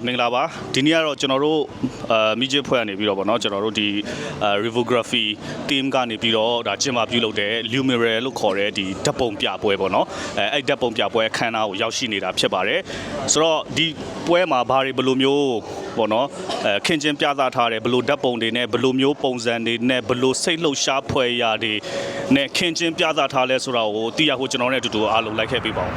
မင်္ဂလာပါဒီနေ့ကတော့ကျွန်တော်တို့မိကျဖွဲ့ကနေပြီးတော့ဗောနော်ကျွန်တော်တို့ဒီ Rivography team ကနေပြီးတော့ဒါကျင်းပပြုလုပ်တဲ့ Lumiere လို့ခေါ်တဲ့ဒီဓာတ်ပုံပြပွဲဗောနော်အဲ့ဓာတ်ပုံပြပွဲအခမ်းအနားကိုရောက်ရှိနေတာဖြစ်ပါတယ်ဆိုတော့ဒီပွဲမှာဘာတွေဘယ်လိုမျိုးဗောနော်ခင်ချင်းပြသထားတယ်ဘယ်လိုဓာတ်ပုံတွေနဲ့ဘယ်လိုမျိုးပုံစံတွေနဲ့ဘယ်လိုစိတ်လှုပ်ရှားဖွဲ့ရာတွေနဲ့ခင်ချင်းပြသထားလဲဆိုတာကိုသိရဖို့ကျွန်တော်နဲ့အတူတူအားလုံးလိုက်ခဲ့ပေးပါဦး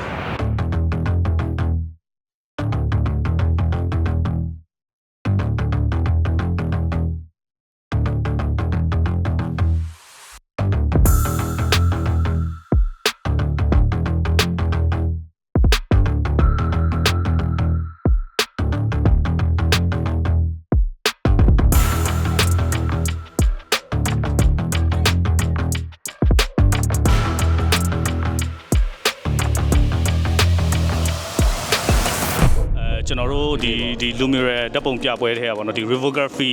ကျွန်တော်တို့ဒီ Lumiere ဓာတ်ပုံပြပွဲထဲကပေါ့နော်ဒီ Rivography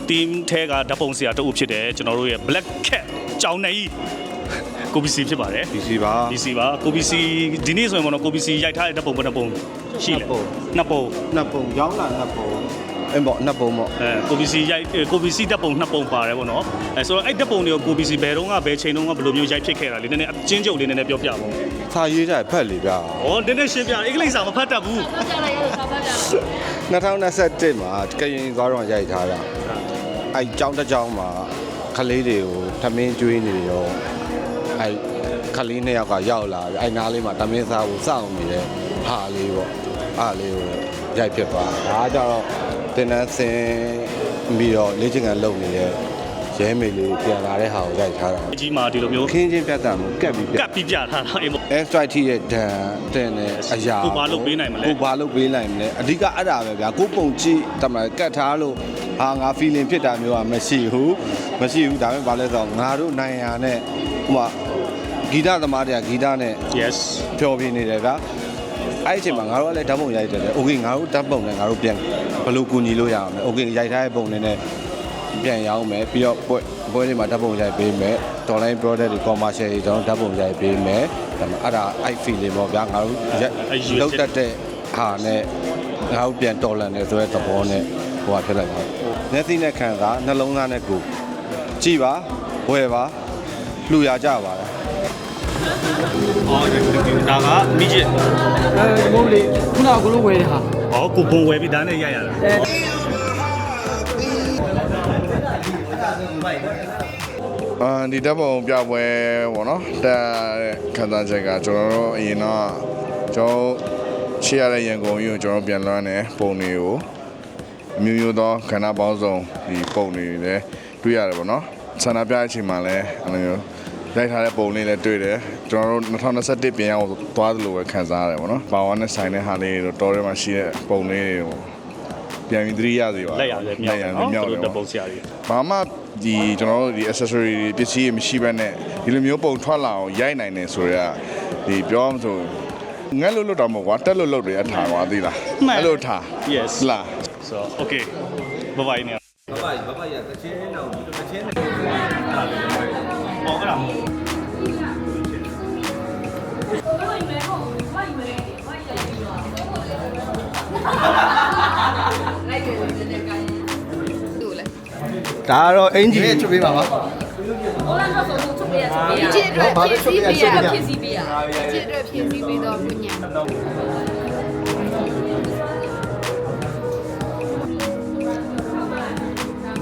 team ထဲကဓာတ်ပုံဆရာတအုပ်ဖြစ်တယ်ကျွန်တော်တို့ရဲ့ Black Cat ကြောင်နေကြီးကို BC ဖြစ်ပါတယ် BC ပါ BC ပါကို BC ဒီနေ့ဆိုရင်ပေါ့နော်ကို BC ရိုက်ထားတဲ့ဓာတ်ပုံဘယ်နှပုံရှိလဲနှစ်ပုံရောင်းလာနှစ်ပုံအဲ့ပေါ့နှစ်ပုံပေါ့ကို BC ရိုက်ကို BC ဓာတ်ပုံနှစ်ပုံပါတယ်ပေါ့နော်ဆိုတော့အဲ့ဓာတ်ပုံတွေကိုကို BC ဘယ်တော့ဘယ်ချိန်တုန်းကဘယ်လိုမျိုးရိုက်ဖြစ်ခဲ့တာလဲနည်းနည်းအချင်းချုပ်လေးနည်းနည်းပြောပြပါဦးစာရေးကြဖတ်လေဗျာဩနည်းနည်းရှင်းပြအင်္ဂလိပ်စာမဖတ်တတ်ဘူး2021မှာကရင်သွားတော့ရိုက်ထားတာအဲ့ကျောင်းတစ်ကျောင်းမှာခလေးတွေကိုထမင်းကျွေးနေတယ်ရောအဲ့ခလေးနှစ်ယောက်ကရောက်လာပြီအဲ့နားလေးမှာထမင်းစားဖို့စောင့်နေတဲ့ဟာလေးပေါ့အားလေးကိုရိုက်ဖြစ်သွားဒါကြတော့တင်တန်းစင်ပြီးတော့လေ့ကျင့်ခန်းလုပ်နေတဲ့ရဲမေလေးပြန်လာတဲ့ဟာကိုရိုက်ထားတာအကြီးမှာဒီလိုမျိုးခင်းချင်းပြတ်တာမျိုးကပ်ပြီးပြထားတာအေးပေါ့ strike ထိတဲ့ဒဏ်တဲ့နဲ့အရာကိုဘာလုပ်ပေးနိုင်မလဲကိုဘာလုပ်ပေးနိုင်မလဲအဓိကအဲ့ဒါပဲဗျာကိုပုံကြည့်တမန်ကတ်ထားလို့ဟာငါ feeling ဖြစ်တာမျိုးကမရှိဘူးဒါပေမဲ့ဘာလဲဆိုတော့ငါတို့နိုင်ရာနဲ့ဟိုမှာဂီတသမားတွေကဂီတနဲ့ yes ပျော်ပြနေတယ်ဗျာအဲ့ဒီအချိန်မှာငါတို့ကလည်းဓာတ်ပုံရိုက်တယ်လေ okay ငါတို့ဓာတ်ပုံနဲ့ငါတို့ပြန်ဘယ်လိုကူညီလို့ရအောင်လဲ okay ရိုက်ထားတဲ့ပုံနဲ့ပြန်ရောင်းမယ်ပြီးတော့ပွဲတွေမှာဓာတ်ပုံရိုက်ပေးမယ် online product တွေ commercial တွေကျွန်တော်ဓာတ်ပုံရိုက်ပေးမယ်ဒါမှအဲ့ဒါအဲ့ feeling ပေါ့ဗျာငါတို့လောက်တတ်တဲ့ဟာနဲ့ငါတို့ပြန်တော်လန်တယ်ဆိုတဲ့သဘောနဲ့ဟိုဟာဖြစ်လိုက်ပါမျက်စိနဲ့ခံစားနှလုံးသားနဲ့ကိုကြည်ပါဝယ်ပါလှူရကြပါလားအော်ဒါကမိချစ်ဘုံလေးခုနကကိုလိုဝယ်တဲ့ဟာကိုဘုံဝယ်ပြီးဒါနဲ့ရိုက်ရတာဒီဓာတ်ပုံပြပွဲပေါ့နော်တက်ခံစားချက်ကကျွန်တော်တို့အရင်တော့ကျွန်တော်ရှေ့ရတဲ့ရန်ကုန်ကြီးကိုကျွန်တော်ပြန်လွှမ်းတယ်ပုံတွေကိုအမျိုးမျိုးသောခန္ဓာပေါင်းစုံဒီပုံတွေလည်းတွေ့ရတယ်ပေါ့နော်ဆန္ဒပြတဲ့အချိန်မှာလည်းအဲ့လိုမျိုးရိုက်ထားတဲ့ပုံလေးလည်းတွေ့တယ်ကျွန်တော်တို့2021ပြန်ရောက်သွားသလိုပဲခံစားရတယ်ပေါ့နော်ပါဝါနဲ့ဆိုင်တဲ့ဟာလေးတွေတော်ထဲမှာရှိတဲ့ပုံလေးတွေကိုပြန်ပြီးသတိရစေပါလက်ရတယ်မြောက်တယ်တပုတ်ဆရာကြီးဘာမှဒီကျွန်တော်တို့ဒီ accessory တွေပစ္စည်းတွေမရှိဘဲနဲ့ဒီလိုမျိုးပုံထွက်လာအောင်ရိုက်နိုင်တယ်ဆိုတော့ဒီပြောမှဆိုငက်လို့တော့မဟုတ်ကွာတက်လို့တယ်အထားကွာသိလားအဲ့လိုထား yes လား so okay bye bye နေဘဘရတချင်းတော့တချင်းနေဟောအဲ့ဒါဒါကတော့အင်ဂျီချုပ်ပေးပါပါ我那个手术出别出别，这个偏西别，偏西别，这个偏西别的不娘。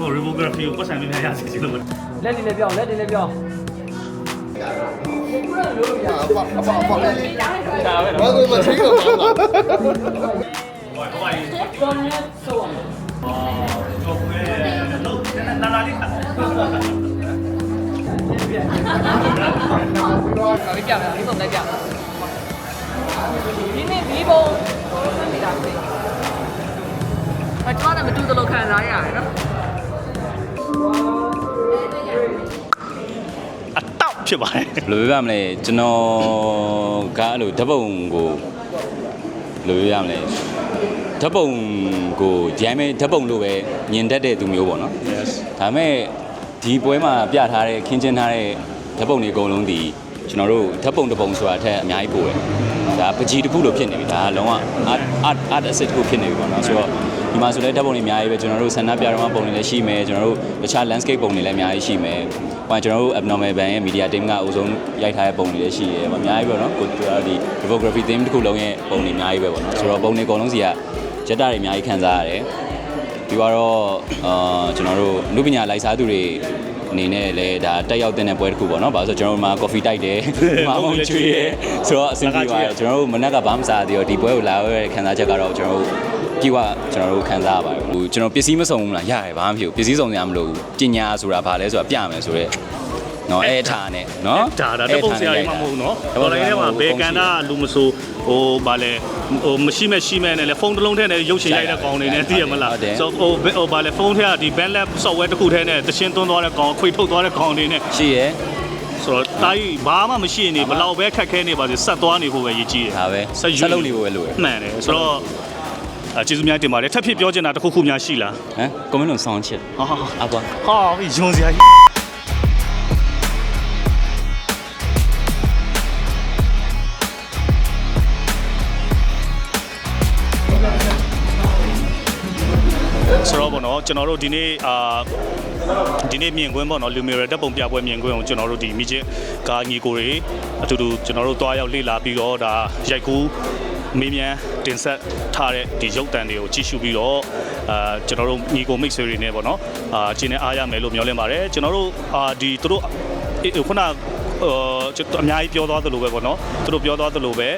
我 Rivography ကိုပတ်စံပေးရစီစီလို့လက်နေလည်းပြောင်းလက်နေလည်းပြောင်းအဖလေးဒါပဲဘာလို့မထိတော့ပါလားဟိုကောင်းနေဆိုတော့နာနာလေးခါလေးပြောင်းလေးပုံလိုက်ပြဒီနေ့ဒီပုံမှန်နေတာပဲမတော်တယ်မတူတယ်လို့ခံစားရတယ်နော်အတောက်ဖြစ်ပါတယ်ဘယ်လိုပြောရမလဲကျွန်တော်ကအဲ့လိုဓာတ်ပုံကိုဘယ်လိုပြောရမလဲဓာတ်ပုံကိုဂျမ်းမဲဓာတ်ပုံလို့ပဲမြင်တတ်တဲ့သူမျိုးပေါ့နော် yes ဒါပေမဲ့ဒီပွဲမှာပြထားတဲ့ခင်းကျင်းထားတဲ့ဓာတ်ပုံတွေအကုန်လုံးဒီကျွန်တော်တို့ဓာတ်ပုံတစ်ပုံဆိုတာအထက်အများကြီးပို့တယ် ဒါပကြီးတစ်ခုလိုဖြစ်နေပြီဒါလုံးဝ art asset တစ်ခုဖြစ်နေပြီပေါ့နော်ဆိုတော့ဒီမှာဆိုလဲဓာတ်ပုံတွေအများကြီးပဲကျွန်တော်တို့ဆန္ဒပြတော့ပုံတွေလည်းရှိမယ်ကျွန်တော်တို့တခြား landscape ပုံတွေလည်းအများကြီးရှိမယ်ဟိုကျွန်တော်တို့ abnormal band ရဲ့ media team ကအုပ်ဆုံးရိုက်ထားတဲ့ပုံတွေလည်းရှိတယ်အများကြီးပေါ့နော်ကိုဒီ photography team တစ်ခုလုံးရဲ့ပုံတွေအများကြီးပဲပေါ့နော်ဆိုတော့ပုံတွေအကုန်လုံးစီကရက်တာတွေအများကြီးခံစားရတယ်ပြီးတော့ကျွန်တော်တို့လူပညာလိုက်စားသူတွေအနေနဲ့လည်းဒါတက်ရောက်တဲ့ပွဲတစ်ခုပေါ့နော်။ဘာလို့ဆိုကျွန်တော်တို့မှာ coffee တိုက်တယ်။မမုံကျွေးရဲဆိုတော့အဆင်ပြေပါတယ်။ကျွန်တော်တို့မနက်ကဘာမှမစားသေးတော့ဒီပွဲကိုလာရတဲ့ခံစားချက်ကတော့ကျွန်တော်တို့ကြည့်ဝကျွန်တော်တို့ခံစားရပါတယ်။ဟိုကျွန်တော်ပစ္စည်းမစုံဘူးလားရတယ်ဘာမှမဖြစ်ဘူး။ပစ္စည်းစုံစရာမလိုဘူး။ပညာဆိုတာဘာလဲဆိုတာပြမယ်ဆိုတော့နော်အဲ့ထားနဲ့နော် ဒါတပုံဆရာကြီးမှမဟုတ်နော်တော်လိုင်းထဲမှာဘယ်ကန်တာလူမဆိုဟိုဗာလဲဟိုမရှိမဲ့နဲ့လေဖုန်းတစ်လုံးထဲနဲ့ရုပ်ရှင်ရိုက်တဲ့ကောင်တွေနဲ့သိရမလားဆိုဟိုဗာလဲဖုန်းထဲကဒီ band lab software တစ်ခုထဲနဲ့တရှင်းသွင်းသွားတဲ့ကောင်ခွေထုတ်သွားတဲ့ကောင်တွေနဲ့ ရှိရဲ ဆိုတော့တာကြီးဘာမှမရှိနေဘလောက်ပဲခက်ခဲနေပါစေဆက်သွားနေဖို့ပဲရည်ကြီးတယ် ဒါပဲဆက်လုပ်နေဖို့ပဲလိုရ မှန်တယ်ဆိုတော့ကျေးဇူးများတင်ပါတယ်ထပ်ဖြစ်ပြောချင်တာတစ်ခုများရှိလား ဟမ်ကွန်မန့်လုံးဆောင်းချစ် ဟာ အကွာ ဟာယွန်စရာကြီးဆိုတော့ဘောနော်ကျွန်တော်တို့ဒီနေ့ဒီနေ့မြင်ကွင်းပေါ့နော်လူမီရတက်ပုံပြပွဲမြင်ကွင်းကိုကျွန်တော်တို့ဒီမိချစ်ကာညီကိုတွေအတူတူကျွန်တော်တို့တွားရောက်လေ့လာပြီးတော့ဒါရိုက်ကူးမေးမြန်းတင်ဆက်ထားတဲ့ဒီရုပ်တံတွေကိုကြည့်ရှုပြီးတော့ကျွန်တော်တို့ညီကိုမိတ်ဆွေတွေနဲ့ပေါ့နော်ကျင်းနေအားရမယ်လို့မျှော်လင့်ပါတယ်ကျွန်တော်တို့ဒီသူတို့ခုနအများကြီးပြောသွားသလိုပဲပေါ့နော်သူတို့ပြောသွားသလိုပဲ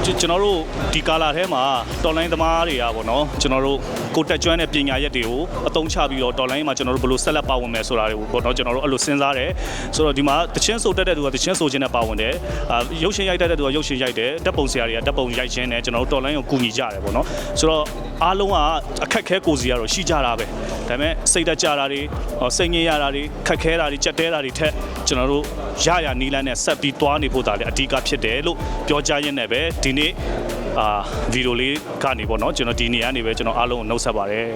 ကျွန်တော်တို့ဒီကာလာထဲမှာတော်လိုင်းသမားတွေကပေါ့နော်ကျွန်တော်တို့ကိုတက်ကျွမ်းတဲ့ပညာရက်တွေကိုအသုံးချပြီးတော့တော်လိုင်းမှာကျွန်တော်တို့ဘယ်လိုဆက်လက်ပါဝင်မယ်ဆိုတာတွေကိုပေါ့နော်ကျွန်တော်တို့အဲ့လိုစဉ်းစားတယ်ဆိုတော့ဒီမှာတချင်းဆိုတက်တဲ့သူကတချင်းဆိုခြင်းနဲ့ပါဝင်တယ်ရုပ်ရှင်ရိုက်တဲ့သူကရုပ်ရှင်ရိုက်တယ်တက်ပုံဆရာတွေကတက်ပုံရိုက်ခြင်းနဲ့ကျွန်တော်တို့တော်လိုင်းကိုကူညီကြတယ်ပေါ့နော်ဆိုတော့အားလုံးကအခက်ခဲကိုစီကတော့ရှိကြတာပဲဒါပေမဲ့စိတ်တက်ကြတာတွေစိတ်ငြိမ်ရတာတွေခက်ခဲတာတွေကြက်တဲတာတွေထက်ကျွန်တော်တို့ရနီလန်းနဲ့ဆက်ပြီးသွားနေဖို့ဒါလည်းအဓိကဖြစ်တယ်လို့ပြောကြရင်းနဲ့ပဲဒီနေ့ဗီဒီယိုလေးကနေပေါ့နော်ကျွန်တော်ဒီနေရာနေပဲကျွန်တော်အားလုံးကိုနှုတ်ဆက်ပါတယ်